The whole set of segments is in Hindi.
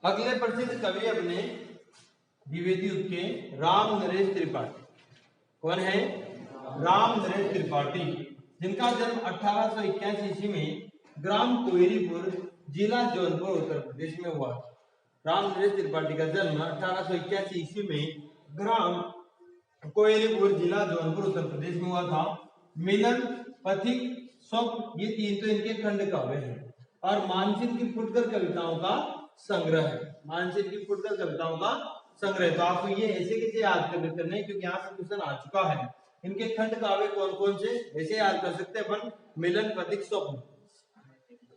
अगले प्रसिद्ध कवि अपने द्विवेदी युग के राम नरेश त्रिपाठी। कौन है? राम नरेश त्रिपाठी, जिनका जन्म 1881 ईस्वी में ग्राम कोयरीपुर, जिला जौनपुर, उत्तर प्रदेश में हुआ। राम नरेश त्रिपाठी का जन्म 1881 ईस्वी में ग्राम कोयरीपुर, जिला जौनपुर, उत्तर प्रदेश में हुआ था। मिलन, पथिक, स्वप्न, ये तीन तो इनके खंड काव्य हैं और मानसिक की फुटकर कविताओं का संग्रह है। मानसिक की फुटकर कविताओं का संग्रह। तो आपको ये ऐसे कैसे याद करने हैं, क्योंकि यहाँ से क्वेश्चन आ चुका है। इनके खंड काव्य कौन कौन से ऐसे याद कर सकते हैं अपन? मिलन, पथिक, स्वप्न।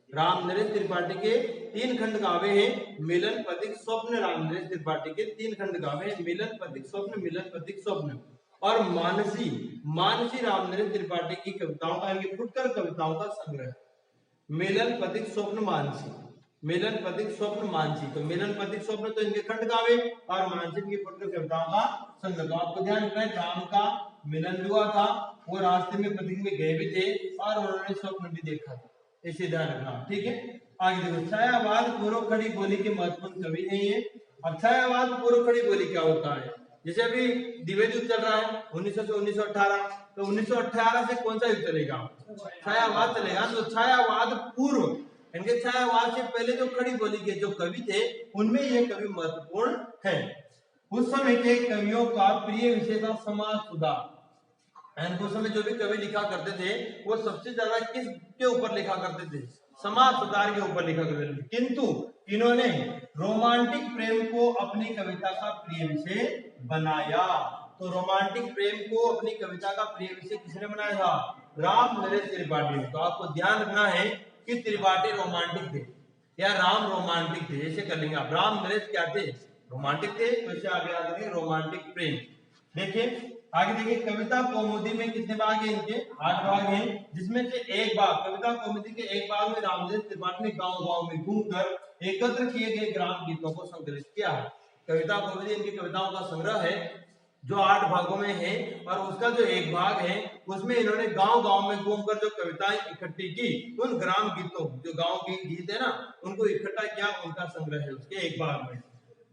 राम नरेश त्रिपाठी के तीन खंड काव्य हैं, मिलन, पथिक, स्वप्न। राम नरेश त्रिपाठी के तीन खंड काव्य हैं, मिलन, पथिक, स्वप्न, मिलन, पथिक, स्वप्न। और मानसी, मानसी राम नरेश त्रिपाठी की कविताओं का, इनकी फुटकर कविताओं का संग्रह। मिलन, पथिक, स्वप्न, मानसी। मिलन, पथिक, स्वप्न, मानसी। तो मिलन, पथिक, स्वप्न तो इनके खंड काव्य और मानसी की फुटकर कविताओं का संग्रह। तो आपको ध्यान रखना है, राम का मिलन भी हुआ था, वो रास्ते में पथिक में गए भी थे और उन्होंने स्वप्न भी देखा था। इसे ध्यान रखना, ठीक है। आगे देखो, छायावाद पूर्व खड़ी बोली के महत्वपूर्ण कवि है ये। अब छायावाद पूर्व खड़ी बोली क्या होता है? जैसे अभी द्विवेदी युग चल रहा है 1900 से 1918, तो 1918 से कौन सा युग चलेगा? छायावाद चलेगा। तो छायावाद पूर्व, इनके छायावाद से पहले जो खड़ी बोली के जो कवि थे, उनमें ये कवि महत्वपूर्ण है। उस समय के कवियों का प्रिय विषय था समाज सुधार। उस समय जो भी कवि लिखा करते थे, वो सबसे ज्यादा किस के ऊपर लिखा करते थे? समाज सुधार के ऊपर लिखा करते थे। किंतु इन्होंने रोमांटिक प्रेम को अपनी कविता का प्रिय विषय बनाया। तो रोमांटिक प्रेम को अपनी कविता का प्रिय विषय किसने बनाया था? राम नरेश त्रिपाठी ने। तो आपको ध्यान रखना है कि त्रिपाठी रोमांटिक थे या राम रोमांटिक थे, ऐसे कर लेंगे आप। राम नरेश क्या थे? रोमांटिक थे। तो इसे आप याद रखेंगे, रोमांटिक प्रेम। देखिए आगे देखिए, कविता कौमुदी में कितने भाग हैं? इनके 8 भाग हैं, जिसमें से एक भाग, कविता कौमुदी के एक भाग में राम नरेश त्रिपाठी ने गांव-गांव में घूमकर एकत्र किए गए ग्राम गीतों को संकलित किया है। कविता कौमुदी इनकी कविताओं का संग्रह है जो 8 भागों में है, और उसका जो एक भाग है उसमें इन्होंने गांव-गांव में घूमकर जो कविताएं इकट्ठी की, उन ग्राम गीतों, जो गांव के गीत है ना, उनको इकट्ठा किया, उनका संग्रह है उसके एक भाग में।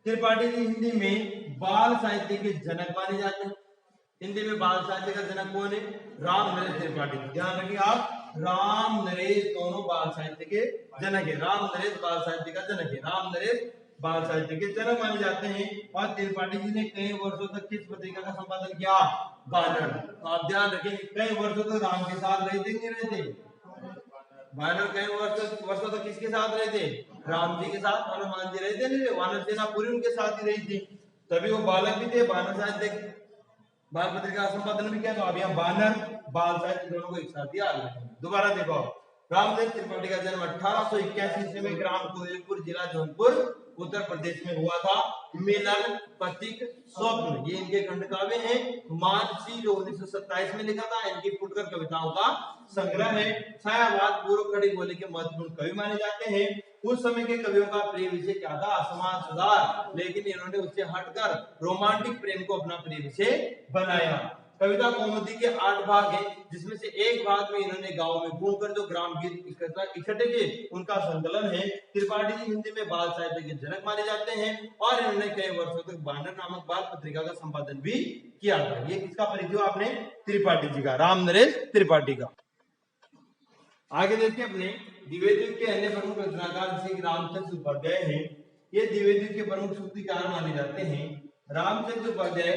त्रिपाठी जी हिंदी में बाल साहित्य के जनक माने जाते हैं। हिंदी में बाल साहित्य का जनक कौन है? राम नरेश त्रिपाठी। ध्यान रखिए आप, राम नरेश दोनों बाल साहित्य के जनक है। राम नरेश बाल साहित्य का जनक है। राम नरेश बाल साहित्य के जनक माने जाते हैं। और त्रिपाठी जी ने कई वर्षों तक किस पत्रिका का संपादन किया? बानर। तो आप ध्यान रखें, कई वर्षों तक राम के साथ रहे थे, नहीं रहे थे? बानर कई वर्षों तक किसके साथ रहे थे? राम जी के साथ। हनुमान जी रहे थे, नहीं? वानर सेना पूरी उनके साथ ही रही थी, तभी वो बालक भी थे। बानर साहित्य बाल पत्रिका संपादन भी किया। तो अब यहाँ बानर बाल साहित्य दोनों को एक साथ दिया। दोबारा देखो, राम नरेश त्रिपाठी का जन्म 1881 ईस्वी में ग्राम कोयलपुर, जिला जौनपुर, उत्तर प्रदेश में हुआ था। मिलन, पथिक, स्वप्न, ये इनके खंड काव्य हैं। मानसी जो 1927 में लिखा था, इनकी फुटकर कविताओं का संग्रह है। छायावाद पूर्व खड़ी बोली के महत्वपूर्ण कवि माने जाते हैं। उस समय के कवियों का प्रिय विषय क्या था? समाज सुधार। लेकिन इन्होंने उससे हटकर रोमांटिक प्रेम को अपना प्रिय विषय बनाया। कविता कौमुदी के 8 भाग हैं, जिसमें से एक भाग में इन्होंने गांव में घूमकर जो ग्राम गीत इकट्ठे किए, उनका संकलन है। त्रिपाठी जी हिंदी में बाल साहित्य के जनक माने जाते हैं और इन्होंने कई वर्षों तक बानर नामक बाल पत्रिका का संपादन भी किया था। ये किसका परिचय आपने? त्रिपाठी जी का, राम नरेश त्रिपाठी का। आगे देखिए, अपने द्विवेदी युग के अन्य प्रमुख रचनाकार जैसे रामचंद्र उपाध्याय हैं। ये द्विवेदी युग के प्रमुख सूत्रकार माने जाते हैं। रामचंद्र उपाध्याय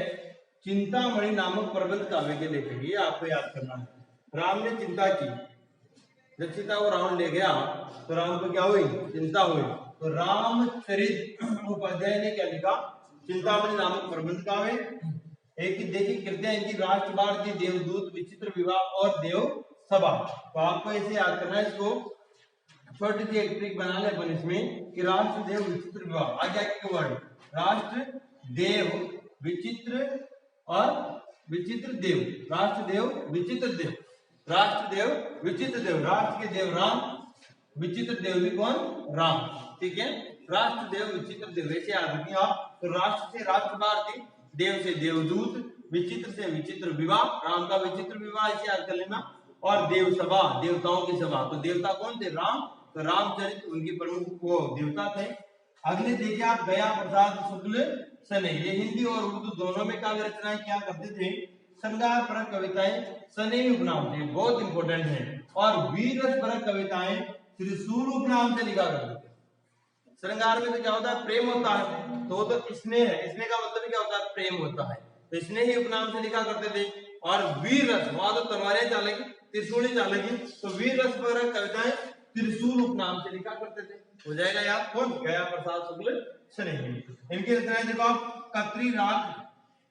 चिंतामणि नामक प्रबंध काव्य के लेखक, ये आपको याद करना है। राम ने चिंता की, जब सीता को रावण ले गया तो राम को क्या हुई? चिंता हुई। तो रामचरित उपाध्याय ने क्या लिखा? चिंतामणि नामक प्रबंध काव्य। एक देखिए कृतियां इनकी, राष्ट्र भारती, देवदूत, विचित्र विवाह और देव सभा। तो आपको ऐसे याद करना है इसको, छोटी सी एक ट्रिक बना ले अपन इसमें कि राष्ट्र देव विचित्र विवाह, आगे आगे वर्ड, राष्ट्र देव विचित्र और विचित्र देव, राष्ट्र देव विचित्र देव, राष्ट्र देव विचित्र देव। राष्ट्र के देव राम, विचित्र देव भी कौन? राम, ठीक है। राष्ट्र देव विचित्र देव, ऐसे याद रखिए आप। तो राष्ट्र से राष्ट्र भारती, देव से देवदूत, विचित्र से विचित्र विवाह, राम का विचित्र विवाह, ऐसे याद कर लेना। और देव सभा, देवताओं की सभा। तो देवता कौन थे? राम। तो रामचरित उनकी प्रमुख वो देवता थे। अगले देखिए आप गया प्रसाद शुक्ल सने, ये हिंदी और उर्दू दोनों में काव्य रचनाएं क्या करते थे, श्रृंगार परक कविताएं सनेही उपनाम से, बहुत इंपॉर्टेंट है। और वीर रस परक कविताएं त्रिशूल उपनाम से लिखा करते थे। श्रृंगार में तो क्या होता है, प्रेम होता है, तो स्नेह है, स्नेह का मतलब क्या होता है, प्रेम होता है, तो स्नेही उपनाम से लिखा करते थे। और वीर रस, वहां तो तलवारें चालेगी, त्रिशूल चालेगी, तो वीर रस वगैरह कविताएं त्रिशूल उपनाम से लिखा करते थे। हो जाएगा याद, कौन, गया प्रसाद शुक्ल सनेही। इनकी रचनाएं देखो आप, कत्री राग,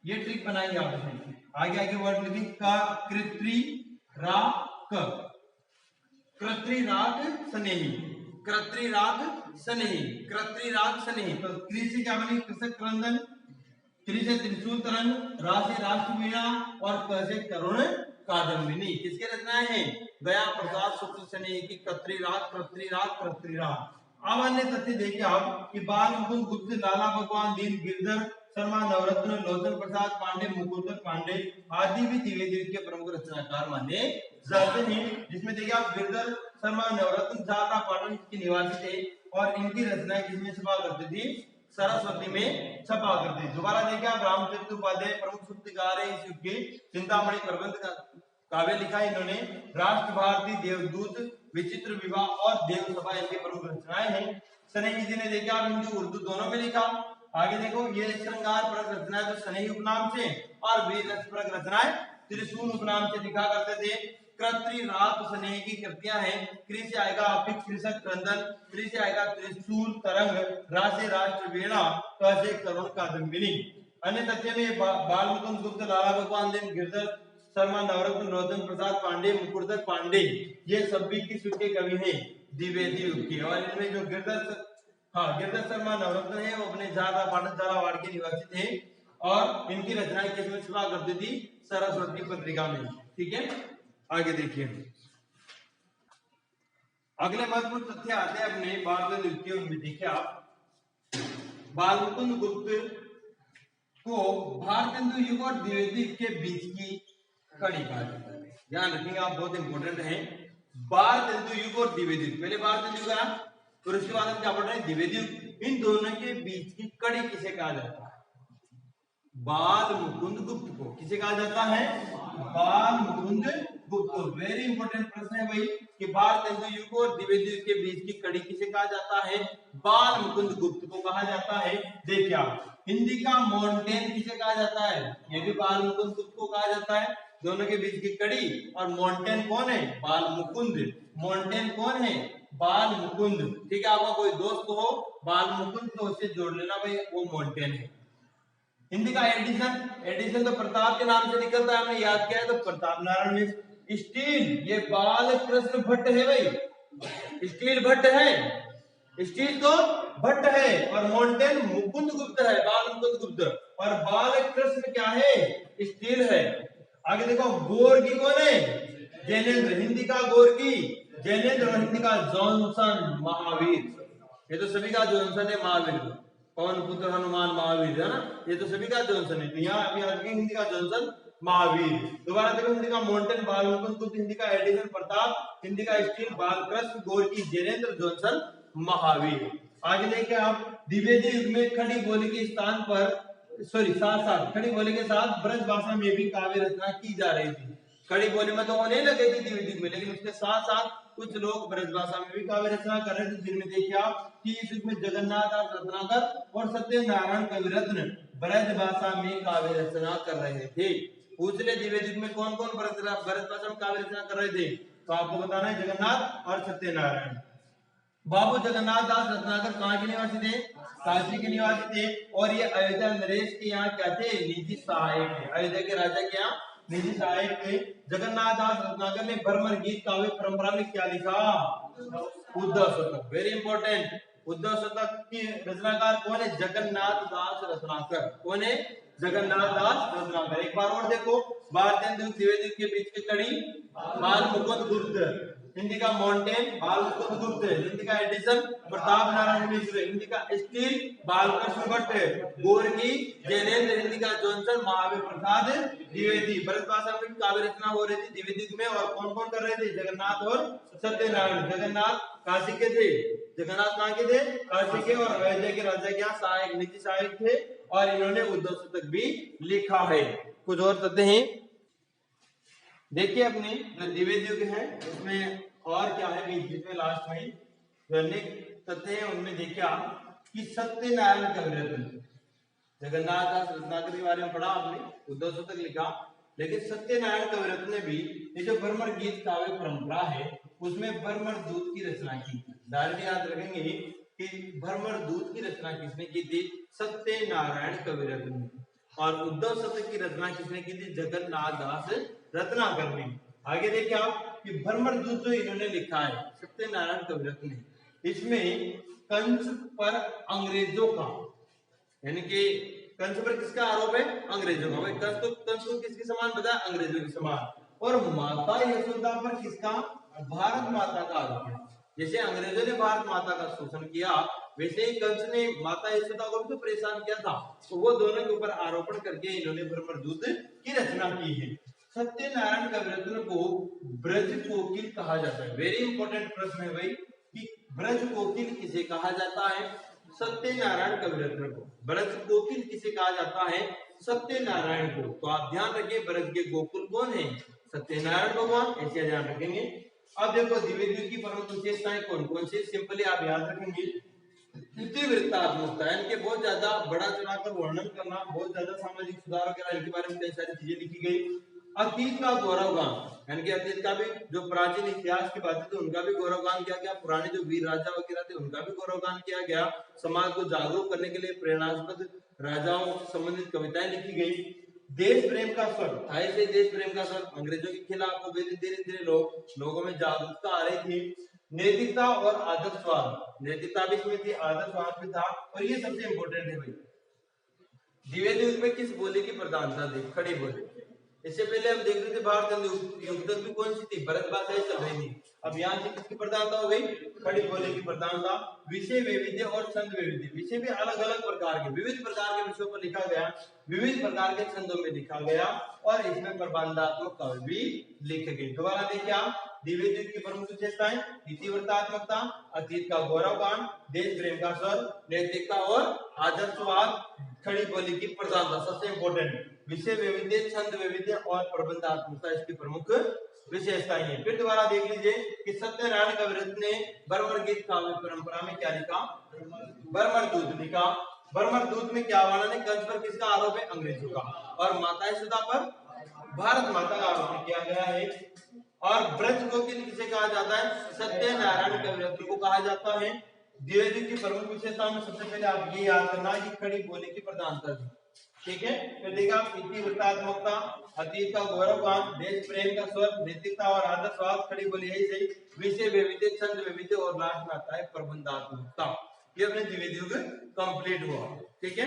ये ट्रिक बनाएंगे आप इसमें, आगे आगे वर्ड लिखिए, का कृत्री राग, कृत्री राग सनेही, कृत्री राग सनेही, कृत्री राग सनेही। तो कृ से क्या बनी, कृषक क्रंदन, त्रि से त्रिशूल तरंग, रा से राष्ट्रवीणा, और क से करुण कादम्बिनी। किसके रचनाएं हैं, गया प्रसाद शुक्ल सनेही की कृत्री राग, कृत्री राग, कृत्री राग। अब अन्य तथ्य देखिए आप कि बाल मुकुंद गुप्त, लाला भगवान दीन, गिरधर शर्मा, नवरत्न, लोचन प्रसाद पांडे, मुकुंदर पांडे आदि भी द्विवेदी के प्रमुख रचनाकार माने जाते हैं। जिसमें देखिए आप गिरधर शर्मा, नवरत्न झालरा पाटन के निवासी थे, और इनकी रचनाएं किसमें छपा करती थी, सरस्वती में छपा करती थी। दोबारा देखिए आप, रामचरित उपाध्याय प्रमुख सूत्रकार है इस युग के, चिंतामणि प्रबंध का काव्य लिखा इन्होंने, राष्ट्र भारती, देवदूत, विचित्र विवाह और देव सभा इनके प्रमुख रचनाएं हैं। सनेही जी ने देखिए आप हिंदी उर्दू दोनों में लिखा। आगे देखो, ये श्रृंगार परक रचनाएं तो सनेही उपनाम से, और वीर रस परक रचनाएं त्रिशूल उपनाम से लिखा करते थे। कृत्री राग सनेही की कृतियां हैं, कृ से आएगा अपिक कृषक क्रंदन, त्रि से आएगा त्रिशूल तरंग, रा से राष्ट्रवीणा, क से करुण कादम्बिनी। अन्य तथ्य में बाल मुकुंद गुप्त, लाला भगवान दीन, गिरधर शर्मा, नवरत्न, लोचन प्रसाद पांडे, मुकुंदर पांडे, ये सभी किस युग के कवि हैं, द्विवेदी युग के। और इनमें जो गिरधर शर्मा नवरत्न है, वो अपने झालरा पाटन झालावाड़ के निवासी थे, और इनकी रचनाएं किसमें छपा करती थी, सरस्वती पत्रिका में। ठीक है, आगे देखिए, अगले महत्वपूर्ण तथ्य आते हैं अपने भारत युग के। उनमें देखिए आप, बाल मुकुंद गुप्त को भारतेंदु युग और द्विवेदी युग के बीच की कड़ी कहा जाता है। ध्यान रखिएगा आप, बहुत इंपॉर्टेंट है, भारतेंदु युग और द्विवेदी युग। पहले भारतेंदु युग आया, और उसके बाद हम क्या पढ़ रहे हैं, द्विवेदी युग। इन दोनों के बीच की कड़ी किसे कहा जाता है, बाल मुकुंद गुप्त को। किसे कहा जाता है, बाल मुकुंद गुप्त को। वेरी इंपॉर्टेंट प्रश्न है भाई, कि भारतेंदु युग और द्विवेदी युग के बीच की कड़ी किसे कहा जाता है, बाल मुकुंद गुप्त को कहा जाता है। देखिए आप, हिंदी का मॉन्टेन किसे कहा जाता है, ये भी बाल मुकुंद गुप्त को कहा जाता है। दोनों के बीच की कड़ी, और मॉन्टेन कौन है, बाल मुकुंद। मॉन्टेन कौन है, बाल मुकुंद। ठीक है, आपका कोई दोस्त हो बाल मुकुंद, तो उससे जोड़ लेना भाई, वो मॉन्टेन है। हिंदी का एडिशन तो प्रताप के नाम से निकलता है, हमने याद किया है, तो प्रताप नारायण मिश्र। स्टील, ये बाल कृष्ण भट्ट है भाई, स्टील भट्ट है, स्टील तो भट्ट है। और मॉन्टेन मुकुंद गुप्त है, बाल मुकुंद गुप्त। और बाल कृष्ण क्या है, स्टील है। आगे देखो, गोर्गी कौन है, जैनेन्द्र। हिंदी का गोर्गी जैनेन्द्र, और हिंदी का जॉनसन महावीर। ये तो सभी का जॉनसन है, महावीर पवन पुत्र हनुमान महावीर है ना, ये तो सभी का जॉनसन है। यहाँ अभी आज हिंदी का जॉनसन महावीर। दोबारा देखो, हिंदी का मॉन्टेन बाल मुकुंद गुप्त, हिंदी का एडिशन प्रताप, हिंदी का steel Balkrishna, Gorky Jainendra, Johnson Mahavir. आगे देखिए आप, द्विवेदी युग में खड़ी बोली के स्थान पर, साथ साथ खड़ी बोली के साथ ब्रज भाषा में भी काव्य रचना की जा रही थी। खड़ी बोली में तो होने लगे थी द्विवेदी में, लेकिन उसके साथ साथ कुछ लोग ब्रज भाषा में भी काव्य रचना कर रहे थे। जिनमें देखिए आप कि इस युग में जगन्नाथ दास रत्नाकर और सत्यनारायण कविरत्न ब्रज भाषा में काव्य रचना कर रहे थे। पूछ ले, द्विवेदी में कौन कौन ब्रज भाषा में काव्य रचना कर रहे थे, तो आपको बताना है जगन्नाथ और सत्यनारायण। बाबू जगन्नाथ दास रत्नाकर कहाँ के निवासी थे, काशी के निवासी थे। और ये अयोध्या नरेश के यहाँ क्या थे, निजी सहायक थे। अयोध्या के राजा के यहाँ निजी सहायक थे। जगन्नाथ दास रत्नाकर ने भ्रमर गीत काव्य परंपरा में क्या लिखा, उद्धव शतक। वेरी इंपॉर्टेंट, उद्धव शतक की रचनाकार कौन है, जगन्नाथ दास रत्नाकर। कौन है, जगन्नाथ दास रत्नाकर। एक बार और देखो, भारतेंदु द्विवेदी के बीच की कड़ी, बाल मुकुंद गुप्त, हिंदी का माउंटेन बालमुकुंद गुप्त, हिंदी का एडिशन प्रताप नारायण मिश्र, हिंदी का स्टील बालकृष्ण भट्ट, गोरगी जैनेन्द्र, हिंदी का जॉनसन महावीर प्रसाद द्विवेदी। ब्रज भाषा में काव्य रचना हो रही थी द्विवेदी में, और कौन कौन कर रहे थे? जगन्नाथ और सत्यनारायण। जगन्नाथ काशी के थे, जगन्नाथ कहाँ के थे? काशी के, और अयोध्या के राजा के यहाँ सहायक निजी सहायक थे, और इन्होंने उद्धव शतक भी लिखा है। कुछ और तथ्य हैं देखिए अपने जो द्विवेदी के हैं उसमें और क्या है बीच में लास्ट में जो अनेक तथ्य हैं उनमें देखा कि सत्यनारायण कविरत्न, जगन्नाथ दास रत्नाकर के बारे में पढ़ा आपने, उद्धव शतक लिखा, लेकिन सत्यनारायण कविरत्न ने भी ये जो भ्रमर गीत काव्य परंपरा है उसमें भ्रमर दूत की रचना की। डायरेक्ट याद रखेंगे कि भ्रमर दूत की रचना किसने की थी? सत्यनारायण कविरत्न ने। और उद्धव शतक की रचना किसने की थी? जगन्नाथ दास रत्नाकर ने। आगे देखिए आप कि भ्रमर दूत जो इन्होंने लिखा है सत्यनारायण कविरत्न ने, इसमें कंस पर अंग्रेजों का, यानी कि कंस पर किसका आरोप है? अंग्रेजों का। भाई कंस को किसके समान बताया? अंग्रेजों के समान। और माता यशोदा पर किसका? भारत माता का आरोप है। जैसे अंग्रेजों ने भारत माता का शोषण किया वैसे ही कंस ने माता यशोदा को भी तो परेशान किया था, तो वो दोनों के ऊपर आरोपण करके इन्होंने भ्रमर दूत की रचना की है। सत्यनारायण कविरत्न को ब्रज कोकिल कहा जाता है। वेरी इंपॉर्टेंट प्रश्न है भाई कि ब्रज कोकिल किसे कहा जाता है? सत्यनारायण कविरत्न को। ब्रज कोकिल किसे कहा जाता है? सत्यनारायण को। तो आप ध्यान रखिए ब्रज के गोकुल कौन है? सत्यनारायण भगवान, ऐसे ध्यान रखेंगे। अब देखो द्विवेदी की प्रमुख विशेषताएं कौन कौन सी, सिंपली आप याद रखेंगे। इतिवृत्तात्मकता, इनके बहुत ज्यादा बड़ा चढ़ाकर वर्णन करना, बहुत ज्यादा सामाजिक सुधार वगैरह इनके बारे में कई सारी चीजें लिखी गई। अतीत का गौरवगान, यानी कि अतीत का भी जो प्राचीन इतिहास की बातें थी उनका भी गौरवगान किया गया, पुराने जो वीर राजा वगैरह थे उनका भी गौरवगान किया गया, समाज को जागरूक करने के लिए प्रेरणास्पद राजाओं से संबंधित कविताएं लिखी गई। देश प्रेम का स्वर, ऐसे देश प्रेम का स्वर अंग्रेजों के खिलाफ हो गए, धीरे धीरे लोगों में जागरूकता आ रही थी। नैतिकता और आदर्शवाद, नैतिकता भी इसमें थी, आदर्शवाद भी था, और ये सबसे इंपॉर्टेंट है भाई द्विवेदी में किस बोली की प्रधानता थी? खड़ी बोली। इससे पहले हम देख रहे थे भारत युग भी कौन सी थी? भरत भाषा ही चल रही थी। अब यहाँ से किसकी प्रधानता हो गई? खड़ी बोली की प्रधानता। विषय वैविध्य और छंद वैविध्य, विषय भी अलग अलग प्रकार के, विविध प्रकार के विषयों पर लिखा गया, विविध प्रकार के छंदों में लिखा गया, और इसमें प्रबंधात्मक काव्य भी लिखे गए। दोबारा देखिए आप द्विवेदी की प्रमुख विशेषताएं: इतिवृत्तात्मकता, अतीत का गौरवगान, देश प्रेम का स्वर, नैतिकता और आदर्शवाद, खड़ी बोली की प्रधानता, सबसे इंपॉर्टेंट विषय वैविध्य, छंद वैविध्य और प्रबंधात्मकता इसकी प्रमुख विशेषताएं हैं। फिर दोबारा देख लीजिए कि सत्यनारायण कविरत्न ने भ्रमर गीत काव्य परंपरा में क्या लिखा? भ्रमर दूत लिखा। भ्रमर दूत में क्या वर्णन है? कंस पर किसका आरोप है? अंग्रेजों का। और माता यशोदा पर भारत माता का आरोप किया गया है। और ब्रज कोकिल किसे कहा जाता है? सत्यनारायण कविरत्न को कहा जाता है। द्विवेदी की प्रमुख विशेषताओं में सबसे पहले आप ये याद करना कि खड़ी बोली की प्रधानता थी, ठीक है। फिर देखा इतिवृत्तात्मकता, अतीत का गौरवगान, देश प्रेम का स्वर, नैतिकता और आदर्शवाद, खड़ी बोली यही सही, विषय वैविध्य, छंद वैविध्य, और लास्ट में आता है प्रबंधात्मकता। ये अपने द्विवेदी युग कंप्लीट हुआ, ठीक है।